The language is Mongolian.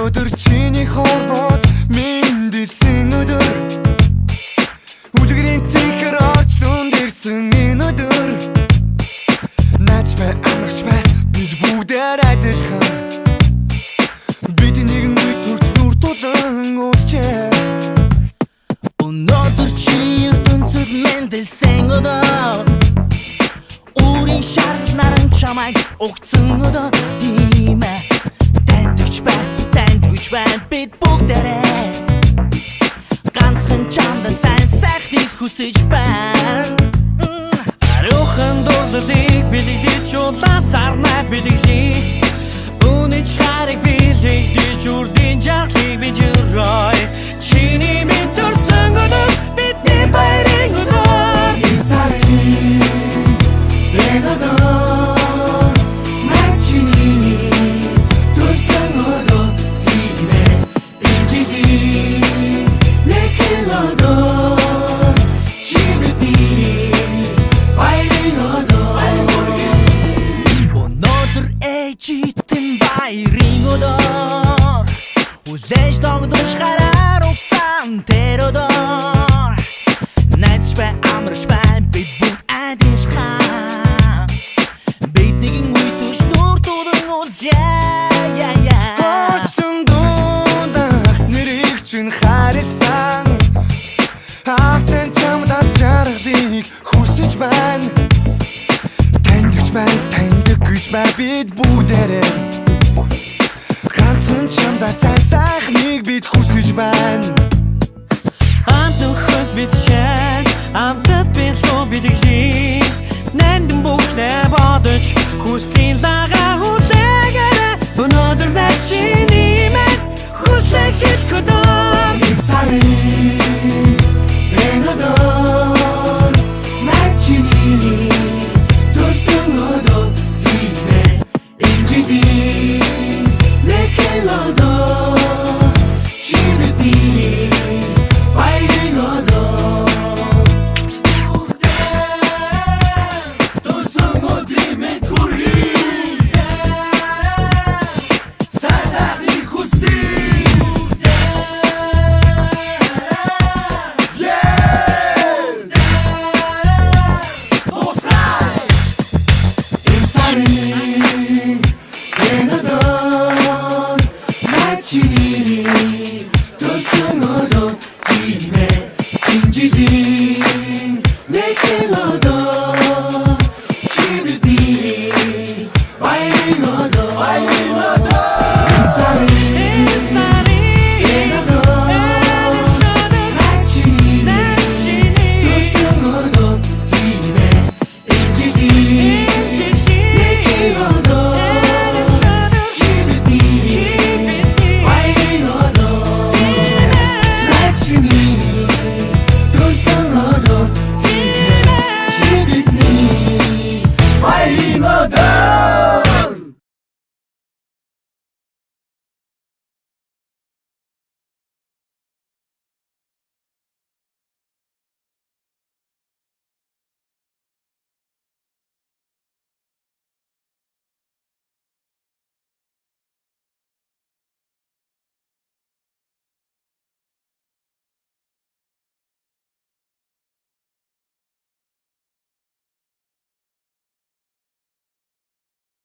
Өнөөдөр чиний хорвоод мэндэлсэн өдөр Үлгэрийн цэхэр орч дунд ирсэн энэ өдөр Наач бай амарч бай бид бүгдээр адилхан Бид нэгэн үед төрч нүр тулан ууджээ Өнөөдөр чи ертөнцөд мэндэлсэн өдөр Өөрийн шарал наран чамайг өгцөн өдөр тийм ээ Тандгч бай бид бүгдээрээ Ганцхан чамда сайн сайхныг хүсэж байна Ариухан дурлалыг бэлэгдэж улаасарнаа бэлэглэе Үнэч харыг бэлэгдэж үрдийн жаргалыг бид өрөй Чиний минь төрсөн өдөр бидний баярын өдөр Энэ сарын энэ өдөр Маш чиний төрсөн өдөр Читэн баярын өдөр Хүлээж тогтож гараар угцаан тэр өдөр Найдаж бай амарч бай бид бүгд адилхан Бид нэгэн үе төш нүр тулан уулзъя Очтон дундах нэрийг чинь харсан Автан чамдаа жаргалыг хүсэж байна Тандгч бай бид бүгдээрээ Ганцхан чамдаа сайн сайхныг бид хүсэж байна Амт нөхөд бид шэн Амтад бид луу бэлэглэе